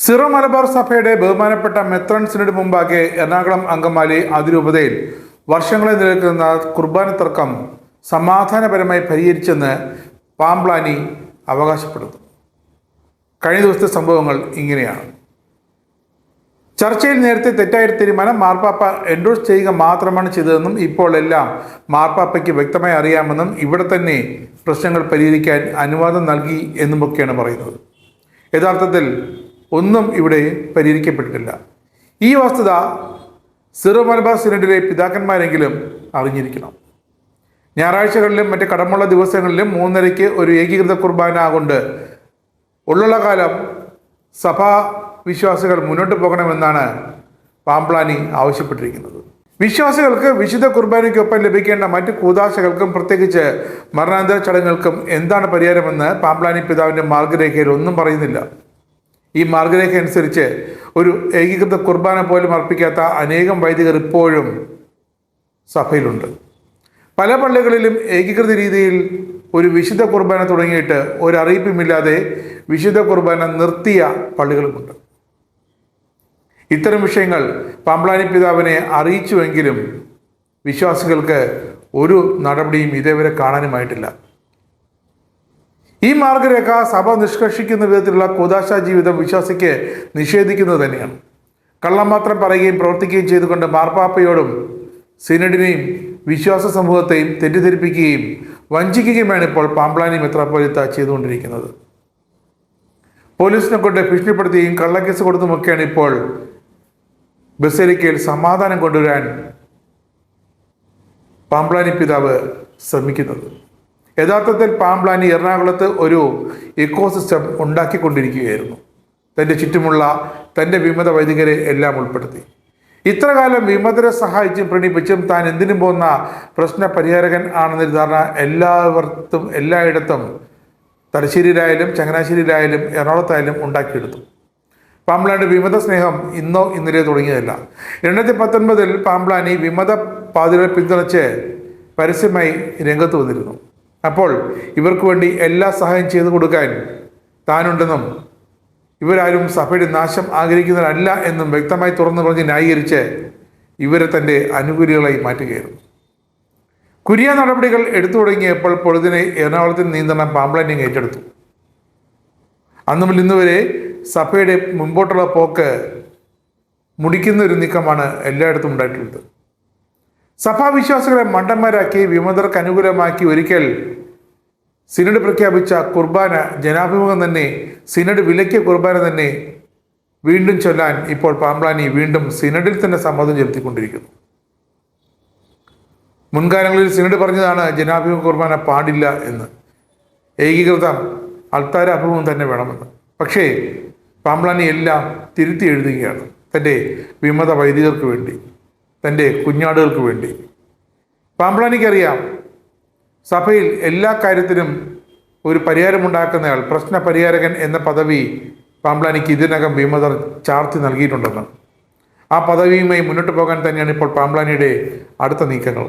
Syro Malabar സഭയുടെ ബഹുമാനപ്പെട്ട മെത്രാൻ സിനഡ് മുമ്പാകെ എറണാകുളം അങ്കമാലി അതിരൂപതയിൽ വർഷങ്ങളെ നിലനിൽക്കുന്ന കുർബാന തർക്കം സമാധാനപരമായി പരിഹരിച്ചെന്ന് പാംപ്ലാനി അവകാശപ്പെടുന്നു. കഴിഞ്ഞ ദിവസത്തെ സംഭവങ്ങൾ ഇങ്ങനെയാണ്. ചർച്ചയിൽ നേരത്തെ തെറ്റായ തീരുമാനം മാർപ്പാപ്പ എൻഡോഴ്സ് ചെയ്യുക മാത്രമാണ് ചെയ്തതെന്നും ഇപ്പോൾ എല്ലാം മാർപ്പാപ്പയ്ക്ക് വ്യക്തമായി അറിയാമെന്നും ഇവിടെ തന്നെ പ്രശ്നങ്ങൾ പരിഹരിക്കാൻ അനുവാദം നൽകി എന്നുമൊക്കെയാണ് പറയുന്നത്. യഥാർത്ഥത്തിൽ ഒന്നും ഇവിടെ പരിഹരിക്കപ്പെട്ടിട്ടില്ല. ഈ വസ്തുത സിറോ മലബാർ സിനഡിലെ പിതാക്കന്മാരെങ്കിലും അറിഞ്ഞിരിക്കണം. ഞായറാഴ്ചകളിലും മറ്റ് കടമുള്ള ദിവസങ്ങളിലും 3:30 ഒരു ഏകീകൃത കുർബാന കൊണ്ട് ഉള്ള കാലം സഭാ വിശ്വാസികൾ മുന്നോട്ട് പോകണമെന്നാണ് പാംപ്ലാനി ആവശ്യപ്പെട്ടിരിക്കുന്നത്. വിശ്വാസികൾക്ക് വിശുദ്ധ കുർബാനയ്ക്കൊപ്പം ലഭിക്കേണ്ട മറ്റ് കൂദാശകൾക്കും പ്രത്യേകിച്ച് മരണാനന്തര ചടങ്ങുകൾക്കും എന്താണ് പരിഹാരമെന്ന് പാംപ്ലാനി പിതാവിൻ്റെ മാർഗരേഖയിൽ ഒന്നും പറയുന്നില്ല. ഈ മാർഗരേഖ അനുസരിച്ച് ഒരു ഏകീകൃത കുർബാന പോലും അർപ്പിക്കാത്ത അനേകം വൈദികർ ഇപ്പോഴും സഭയിലുണ്ട്. പല പള്ളികളിലും ഏകീകൃത രീതിയിൽ ഒരു വിശുദ്ധ കുർബാന തുടങ്ങിയിട്ട് ഒരറിയിപ്പുമില്ലാതെ വിശുദ്ധ കുർബാന നിർത്തിയ പള്ളികളുമുണ്ട്. ഇത്തരം വിഷയങ്ങൾ പാംപ്ലാനി പിതാവിനെ അറിയിച്ചുവെങ്കിലും വിശ്വാസികൾക്ക് ഒരു നടപടിയും ഇതേവരെ കാണാനുമായിട്ടില്ല. ഈ മാർഗരേഖ സഭ നിഷ്കർഷിക്കുന്ന വിധത്തിലുള്ള കൂദാശ ജീവിതം വിശ്വാസിക്ക് നിഷേധിക്കുന്നത് തന്നെയാണ്. കള്ളം മാത്രം പറയുകയും പ്രവർത്തിക്കുകയും ചെയ്തുകൊണ്ട് മാർപ്പാപ്പയോടും സിനഡിനെയും വിശ്വാസ സമൂഹത്തെയും തെറ്റിദ്ധരിപ്പിക്കുകയും വഞ്ചിക്കുകയുമാണ് ഇപ്പോൾ പാംപ്ലാനി മെത്രാപ്പോലീത്ത ചെയ്തുകൊണ്ടിരിക്കുന്നത്. പോലീസിനെ കൊണ്ട് ഭീഷണിപ്പെടുത്തുകയും കള്ളക്കേസ് കൊടുത്തുമൊക്കെയാണ് ഇപ്പോൾ ബസേലിക്കയിൽ സമാധാനം കൊണ്ടുവരാൻ പാംപ്ലാനി പിതാവ് ശ്രമിക്കുന്നത്. യഥാർത്ഥത്തിൽ പാംപ്ലാനി എറണാകുളത്ത് ഒരു ഇക്കോസിസ്റ്റം ഉണ്ടാക്കിക്കൊണ്ടിരിക്കുകയായിരുന്നു. തൻ്റെ ചുറ്റുമുള്ള തൻ്റെ വിമത വൈദികരെ എല്ലാം ഉൾപ്പെടുത്തി. ഇത്രകാലം വിമതരെ സഹായിച്ചും പ്രണയിപ്പിച്ചും താൻ എന്തിനും പോകുന്ന പ്രശ്ന പരിഹാരകൻ ആണെന്ന ധാരണ എല്ലായിടത്തും തലശ്ശേരിയിലായാലും ചങ്ങനാശ്ശേരിയിലായാലും എറണാകുളത്തായാലും ഉണ്ടാക്കിയെടുത്തു. പാംപ്ലാനിയുടെ വിമത സ്നേഹം ഇന്നോ ഇന്നലെ തുടങ്ങിയതല്ല. 2019 പാംപ്ലാനി വിമത പാതിരെ പിന്തുണച്ച് പരസ്യമായി രംഗത്ത് വന്നിരുന്നു. അപ്പോൾ ഇവർക്ക് വേണ്ടി എല്ലാ സഹായം ചെയ്തു കൊടുക്കാൻ താനുണ്ടെന്നും ഇവരാരും സഭയുടെ നാശം ആഗ്രഹിക്കുന്നവരല്ല എന്നും വ്യക്തമായി തുറന്നു പറഞ്ഞ് ന്യായീകരിച്ച് ഇവരെ തൻ്റെ അനുകൂലികളായി മാറ്റുകയായിരുന്നു. കുരിയ നടപടികൾ എടുത്തു തുടങ്ങിയപ്പോൾ പൊഴുതിനെ എറണാകുളത്തിന് നിയന്ത്രണം പാംപ്ലാനി ഏറ്റെടുത്തു. അന്നു മുതൽ ഇന്നുവരെ സഭയുടെ മുമ്പോട്ടുള്ള പോക്ക് മുടിക്കുന്ന ഒരു നീക്കമാണ് എല്ലായിടത്തും ഉണ്ടായിട്ടുള്ളത്. സഭാവിശ്വാസികളെ മണ്ടന്മാരാക്കി വിമതർക്ക് അനുകൂലമാക്കി ഒരിക്കൽ സിനഡ് പ്രഖ്യാപിച്ച കുർബാന ജനാഭിമുഖം തന്നെ, സിനഡ് വിലക്കിയ കുർബാന തന്നെ വീണ്ടും ചൊല്ലാൻ ഇപ്പോൾ പാംപ്ലാനി വീണ്ടും സിനഡിൽ തന്നെ സമ്മതം ചെലുത്തിക്കൊണ്ടിരിക്കുന്നു. മുൻകാലങ്ങളിൽ സിനഡ് പറഞ്ഞതാണ് ജനാഭിമുഖ കുർബാന പാടില്ല എന്ന്, ഏകീകൃതം അൾത്താര അഭിമുഖം തന്നെ വേണമെന്ന്. പക്ഷേ പാംപ്ലാനി എല്ലാം തിരുത്തി എഴുതുകയാണ് തൻ്റെ വിമത വൈദികർക്ക് വേണ്ടി, തൻ്റെ കുഞ്ഞാടുകൾക്ക് വേണ്ടി. പാംപ്ലാനിക്കറിയാം സഭയിൽ എല്ലാ കാര്യത്തിനും ഒരു പരിഹാരമുണ്ടാക്കുന്നയാൾ, പ്രശ്ന പരിഹാരകൻ എന്ന പദവി പാംപ്ലാനിക്ക് ഇതിനകം വിമതർ ചാർത്തി നൽകിയിട്ടുണ്ടെന്ന്. ആ പദവിയുമായി മുന്നോട്ട് പോകാൻ തന്നെയാണ് ഇപ്പോൾ പാംപ്ലാനിയുടെ അടുത്ത നീക്കങ്ങൾ.